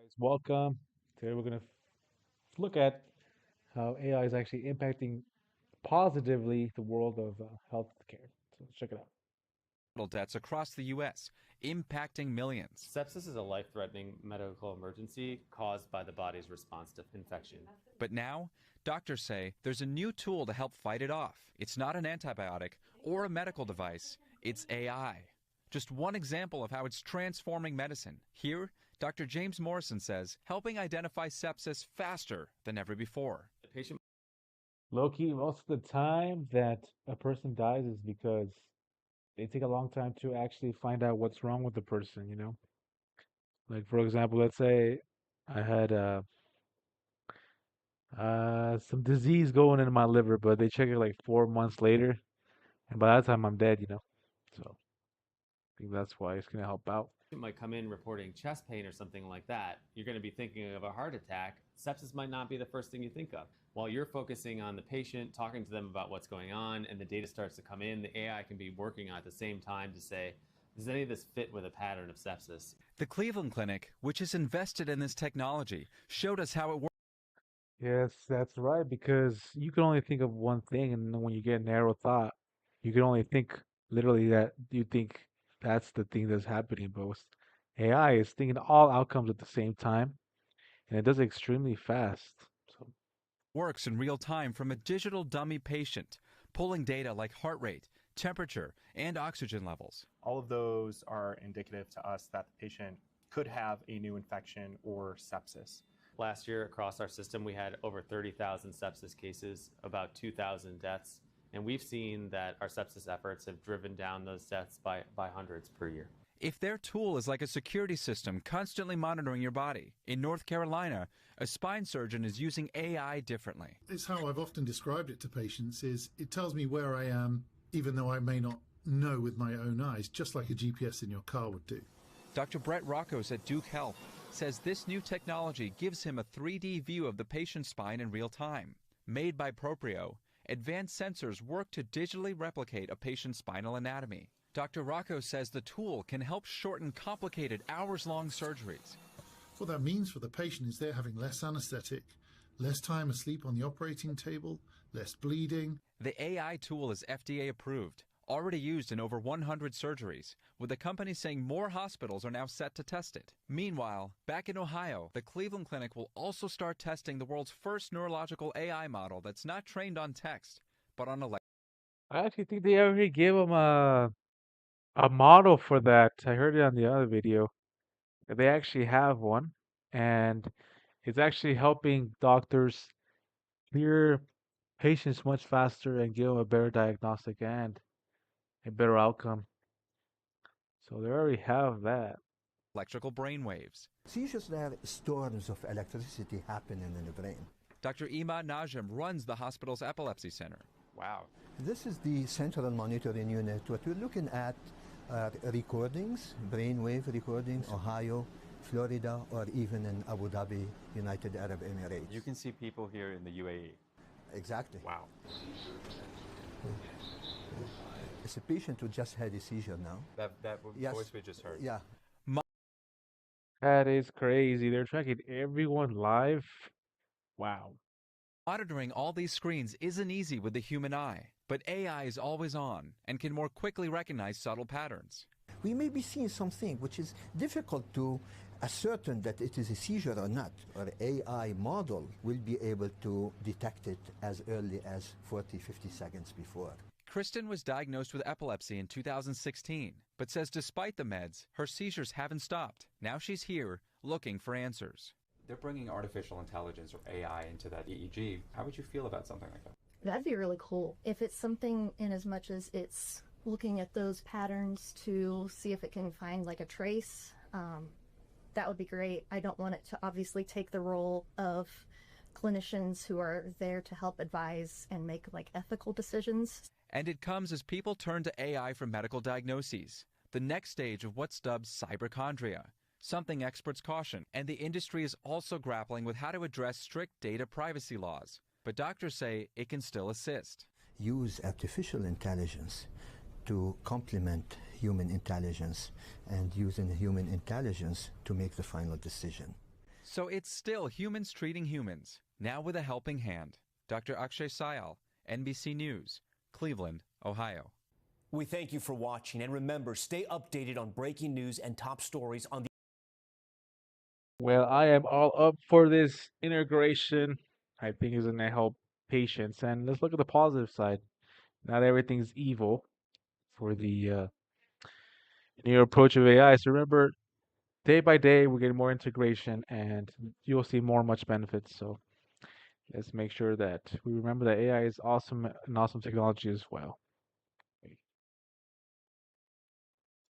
Guys, welcome. Today we're going to look at how AI is actually impacting positively the world of healthcare. So let's check it out. Debts across the U.S., impacting millions. Sepsis is a life threatening medical emergency caused by the body's response to infection. But now, doctors say there's a new tool to help fight it off. It's not an antibiotic or a medical device, it's AI. Just one example of how it's transforming medicine. Here, Dr. James Morrison says helping identify sepsis faster than ever before. The patient Low key, most of the time that a person dies is because they take a long time to actually find out what's wrong with the person. Like, for example, let's say I had some disease going in my liver, but they check it like 4 months later, and by that time I'm dead. So I think that's why it's going to help out. might come in reporting chest pain or something like that. You're going to be thinking of a heart attack. Sepsis might not be the first thing you think of. While you're focusing on the patient, talking to them about what's going on, and the data starts to come in, the AI can be working on at the same time to say, does any of this fit with a pattern of sepsis? The Cleveland Clinic, which is invested in this technology, showed us how it works. Yes, that's right, because you can only think of one thing, and then when you get narrow thought, you can only think literally that you think that's the thing that's happening. But with AI is thinking all outcomes at the same time, and it does it extremely fast. So, Works in real time from a digital dummy patient, pulling data like heart rate, temperature, and oxygen levels. All of those are indicative to us that the patient could have a new infection or sepsis. Last year, across our system, we had over 30,000 sepsis cases, about 2,000 deaths. And we've seen that our sepsis efforts have driven down those deaths by hundreds per year. If their tool is like a security system constantly monitoring your body, in North Carolina, a spine surgeon is using AI differently. It's how I've often described it to patients is it tells me where I am, even though I may not know with my own eyes, just like a GPS in your car would do. Dr. Brett Rockos at Duke Health says this new technology gives him a 3D view of the patient's spine in real time. Made by Proprio, advanced sensors work to digitally replicate a patient's spinal anatomy. Dr. Rocco says the tool can help shorten complicated hours-long surgeries. What that means for the patient is they're having less anesthetic, less time asleep on the operating table, less bleeding. The AI tool is FDA approved, already used in over 100 surgeries, with the company saying more hospitals are now set to test it. Meanwhile, back in Ohio, the Cleveland Clinic will also start testing the world's first neurological AI model that's not trained on text, but on I actually think they already gave them a model for that. I heard it on the other video. They actually have one, and it's actually helping doctors clear patients much faster and give them a better diagnostic and a better outcome. So they already have that. electrical brainwaves. Seizures are storms of electricity happening in the brain. Dr. Imad Najim runs the hospital's epilepsy center. Wow. This is the central monitoring unit. What we're looking at are recordings, brainwave recordings, Ohio, Florida, or even in Abu Dhabi, United Arab Emirates. You can see people here in the UAE. Exactly. Wow. It's a patient who just had a seizure now. That Yes. voice we just heard. Yeah. That is crazy. They're tracking everyone live. Wow. Monitoring all these screens isn't easy with the human eye, but AI is always on and can more quickly recognize subtle patterns. We may be seeing something which is difficult to ascertain that it is a seizure or not. Our AI model will be able to detect it as early as 40, 50 seconds before. Kristen was diagnosed with epilepsy in 2016, but says despite the meds, her seizures haven't stopped. Now she's here looking for answers. They're bringing artificial intelligence or AI into that EEG. How would you feel about something like that? That'd be really cool. If it's something in as much as it's looking at those patterns to see if it can find like a trace, that would be great. I don't want it to obviously take the role of clinicians who are there to help advise and make like ethical decisions. And it comes as people turn to AI for medical diagnoses, the next stage of what's dubbed cyberchondria, something experts caution, and the industry is also grappling with how to address strict data privacy laws. But doctors say it can still assist. Use artificial intelligence to complement human intelligence and using human intelligence to make the final decision. So it's still humans treating humans, now with a helping hand. Dr. Akshay Syal, NBC News, Cleveland, Ohio. We thank you for watching, and remember, stay updated on breaking news and top stories on the Well, I am all up for this integration. I think it's going to help patients. And let's look at the positive side. Not everything's evil for the new approach of AI. So remember, day by day, we're getting more integration and you'll see much benefits. So let's make sure that we remember that AI is awesome, an awesome technology as well.